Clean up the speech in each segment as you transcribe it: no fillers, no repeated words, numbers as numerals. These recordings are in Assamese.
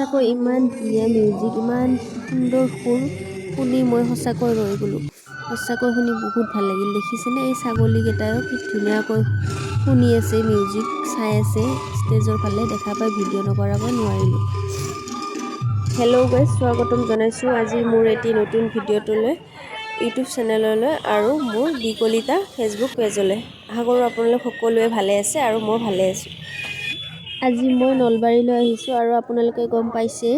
সঁচাকৈ ইমান ধুনীয়া মিউজিক, ইমান সুন্দৰ সুৰ শুনি মই সঁচাকৈ ৰৈ গ'লোঁ। সঁচাকৈ শুনি বহুত ভাল লাগিল। দেখিছেনে এই ছাগলীকেইটাও কি ধুনীয়াকৈ শুনি আছে, মিউজিক চাই আছে। ষ্টেজৰ ফালে দেখা পাই ভিডিঅ' নকৰাকৈ নোৱাৰিলোঁ। হেল্ল' গাইজ, স্বাগতম জনাইছোঁ আজি মোৰ এটি নতুন ভিডিঅ'টোলৈ, ইউটিউব চেনেললৈ আৰু মোৰ ডি কলিতা ফেচবুক পেজলৈ। আশা কৰোঁ আপোনালোক সকলোৱে ভালে আছে আৰু মই ভালে আছোঁ। আজি মই নলবাৰীলৈ আহিছোঁ আৰু আপোনালোকে গম পাইছে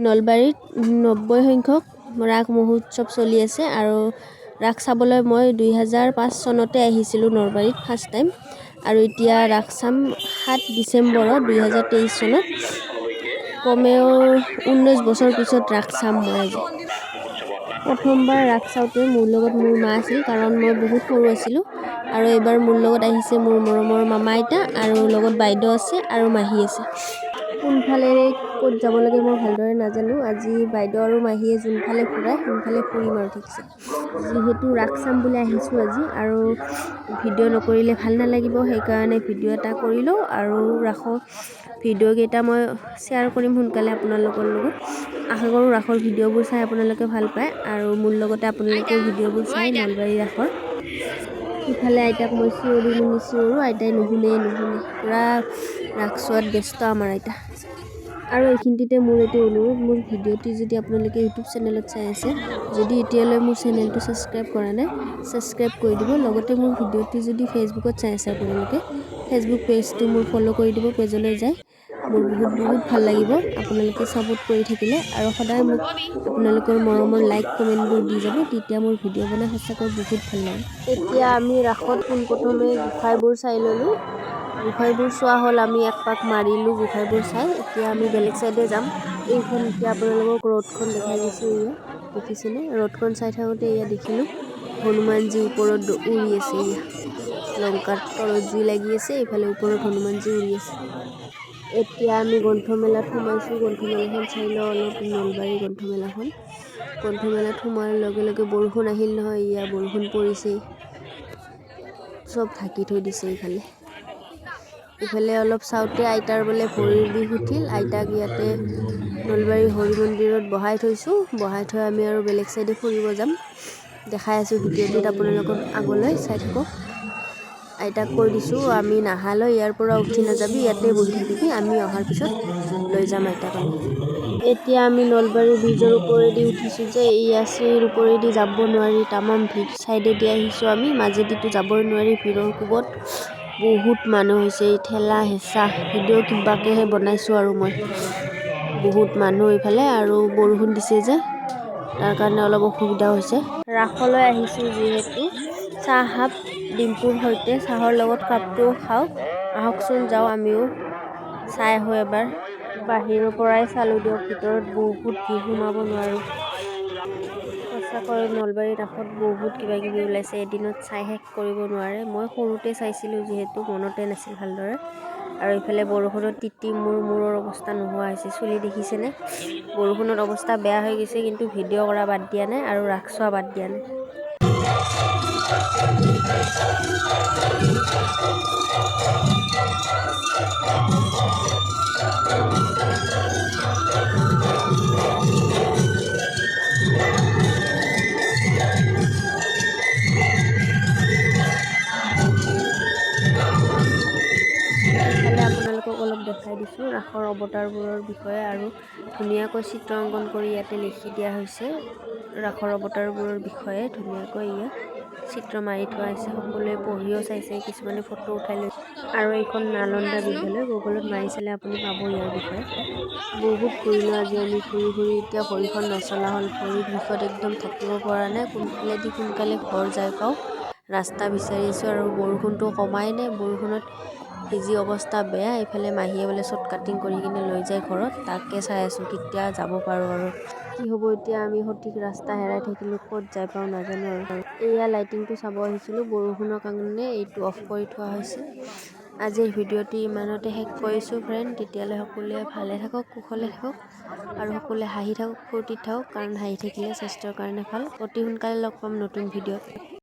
নলবাৰীত 90 সংখ্যক ৰাস মহোৎসৱ চলি আছে আৰু ৰাস চাবলৈ মই 2005 চনতে আহিছিলোঁ নলবাৰীত ফাৰ্ষ্ট টাইম আৰু এতিয়া ৰাস চাম 7 ডিচেম্বৰত 2023 চনত। কমেও 19 বছৰ পিছত ৰাস চাম মই আজি। প্ৰথমবাৰ ৰাস চাওঁতে মোৰ লগত মোৰ মা আছিল, কাৰণ মই বহুত সৰু আছিলোঁ আৰু এইবাৰ মোৰ লগত আহিছে মোৰ মৰমৰ মামা আইতা আৰু লগত বাইদেউ আছে আৰু মাহী আছে। কোনফালেৰে ক'ত যাব লাগে মই ভালদৰে নাজানো। আজি বাইদেউ আৰু মাহীয়ে যোনফালে ফুৰাই সোনফালে ফুৰিম আৰু ঠিকছে। যিহেতু ৰাস চাম বুলি আহিছোঁ আজি আৰু ভিডিঅ' নকৰিলে ভাল নালাগিব, সেইকাৰণে ভিডিঅ' এটা কৰি লওঁ আৰু ৰাসৰ ভিডিঅ'কেইটা মই শ্বেয়াৰ কৰিম সোনকালে আপোনালোকৰ লগত। আশা কৰোঁ ৰাসৰ ভিডিঅ'বোৰ চাই আপোনালোকে ভাল পায় আৰু মোৰ লগতে আপোনালোকেও ভিডিঅ'বোৰ চাই নলবাৰী ৰাসৰ। ইফালে আইতাক মই চিঞৰি চিঞৰোঁ, আইতাই নুশুনে পূৰা ৰাস চোৱাত ব্যস্ত আমাৰ আইতা। আৰু এইখিনিতে মোৰ এইটো অনুৰোধ, মোৰ ভিডিঅ'টি যদি আপোনালোকে ইউটিউব চেনেলত চাই আছে, যদি এতিয়ালৈ মোৰ চেনেলটো ছাবস্ক্ৰাইব কৰা নাই, ছাবস্ক্ৰাইব কৰি দিব। লগতে মোৰ ভিডিঅ'টি যদি ফেচবুকত চাই আছে আপোনালোকে, ফেচবুক পেজটো মোৰ ফ'ল' কৰি দিব, পেজলৈ যায়। মোৰ বহুত ভাল লাগিব আপোনালোকে ছাপোৰ্ট কৰি থাকিলে আৰু সদায় মোক আপোনালোকৰ মৰমৰ লাইক কমেণ্টবোৰ দি যাব, তেতিয়া মোৰ ভিডিঅ' বনাই সঁচাকৈ বহুত ভাল লাগে। এতিয়া আমি ৰাসত পোনপ্ৰথমে গোসাঁইবোৰ চাই ল'লোঁ। গোসাঁইবোৰ চোৱা হ'ল, আমি এক পাক মাৰিলোঁ গোসাঁইবোৰ চাই। এতিয়া আমি বেলেগ চাইডে যাম। এইখন এতিয়া আপোনালোকক ৰ'দখন দেখাই দিছোঁ। এয়া দেখিছেনে? ৰ'দখন চাই থাকোঁতে এয়া দেখিলোঁ হনুমানজী ওপৰত উৰি আছে। এয়া লংকাৰ তলত জুই লাগি আছে, এইফালে ওপৰত হনুমানজী উৰি আছে। এতিয়া আমি গ্ৰন্থমেলাত সোমাইছোঁ। গ্ৰন্থমেলাখন চাই লওঁ অলপ, নলবাৰী গ্ৰন্থমেলাখন। গ্ৰন্থমেলাত সোমোৱাৰ লগে লগে বৰষুণ আহিল নহয়, এয়া বৰষুণ পৰিছেই, চব ঢাকি থৈ দিছে। ইফালে অলপ চাওঁতে আইতাৰ বোলে ভৰিৰ বিষ উঠিল। আইতাক ইয়াতে নলবাৰী হৰি মন্দিৰত বহাই থৈছোঁ। বহাই থৈ আমি আৰু বেলেগ চাইডে ফুৰিব যাম। দেখাই আছোঁ ভিডিঅ'টোত, আপোনালোকক আগলৈ চাই থাকক। আইতাক কৈ দিছোঁ, আমি নাহালৈ ইয়াৰ পৰা উঠি নাযাবি, ইয়াতে বহি থাকিবি, আমি অহাৰ পিছত লৈ যাম আইতাক আমি। এতিয়া আমি নলবাৰী ব্ৰিজৰ ওপৰেদি উঠিছোঁ যে, এয়া চিৰিৰ ওপৰেদি যাব নোৱাৰি, তামাম ভিৰ। চাইডেদি আহিছোঁ আমি, মাজেদিতো যাবই নোৱাৰি, ভিৰৰ কোবত বহুত মানুহ হৈছে। এই ঠেলা হেঁচা ভিডিঅ' কিবাকেহে বনাইছোঁ আৰু মই। বহুত মানুহ এইফালে আৰু বৰষুণ দিছে যে, তাৰ কাৰণে অলপ অসুবিধা হৈছে। ৰাসলৈ আহিছোঁ যিহেতু, চাহ খাপ ডিম্পুৰ সৈতে, চাহৰ লগত কাপটোও খাওঁ। আহকচোন যাওঁ আমিও চাই আহোঁ এবাৰ। বাহিৰৰ পৰাই চালোঁ দিয়ক, ভিতৰত বহুত ভিৰ, সোমাব নোৱাৰোঁ। সঁচাকৈ নলবাৰী ৰাসত বহুত কিবা কিবি ওলাইছে, এদিনত চাই শেষ কৰিব নোৱাৰে। মই সৰুতে চাইছিলোঁ যিহেতু মনতে নাছিল ভালদৰে। আৰু ইফালে বৰষুণত তিতি মোৰ মূৰৰ অৱস্থা নোহোৱা হৈছে। চুলি দেখিছেনে? বৰষুণত অৱস্থা বেয়া হৈ গৈছে, কিন্তু ভিডিঅ' কৰা বাদ দিয়া নাই আৰু ৰাস চোৱা বাদ দিয়া নাই। ইফালে আপোনালোকক অলপ দেখাই দিছোঁ ৰাসৰ অৱতাৰবোৰৰ বিষয়ে আৰু ধুনীয়াকৈ চিত্ৰ অংকন কৰি ইয়াতে লিখি দিয়া হৈছে। ৰাসৰ অৱতাৰবোৰৰ বিষয়ে ধুনীয়াকৈ ইয়াত চিত্ৰ মাৰি থোৱা হৈছে। সকলোৱে পঢ়িও চাইছে, কিছুমানে ফটো উঠাই লৈছে। আৰু এইখন নালন্দা বিদ্যালয়, গুগলত মাৰি চালে আপুনি পাব ইয়াৰ বিষয়ে। বহুত ঘূৰিলোঁ আজি আমি, ঘূৰি এতিয়া ভৰিখন নচলা হ'ল। ভৰিৰ বিষত একদম থাকিব পৰা নাই। কোনফালেদি সোনকালে ঘৰ যাই পাওঁ ৰাস্তা বিচাৰি আছোঁ আৰু বৰষুণটো কমাই নাই। বৰষুণত ভিজি অৱস্থা বেয়া। এইফালে মাহীয়ে বোলে চট কাটিং কৰি কিনে লৈ যায় ঘৰত, তাকে চাই আছোঁ কেতিয়া যাব পাৰোঁ আৰু কি হ'ব। এতিয়া আমি সঠিক ৰাস্তা হেৰাই থাকিলোঁ, ক'ত যাই পাওঁ নাজানো আৰু। এয়া লাইটিংটো চাব আহিছিলোঁ, বৰষুণৰ কাৰণে এইটো অফ কৰি থোৱা হৈছে। আজিৰ ভিডিঅ'টি ইমানতে শেষ কৰিছোঁ ফ্ৰেণ্ড। তেতিয়ালৈ সকলোৱে ভালে থাকক, কুশলে থাকক আৰু সকলোৱে হাঁহি থাকক, ফূৰ্তিত থাকক, কাৰণ হাঁহি থাকিলে স্বাস্থ্যৰ কাৰণে ভাল। অতি সোনকালে লগ পাম নতুন ভিডিঅ'ত।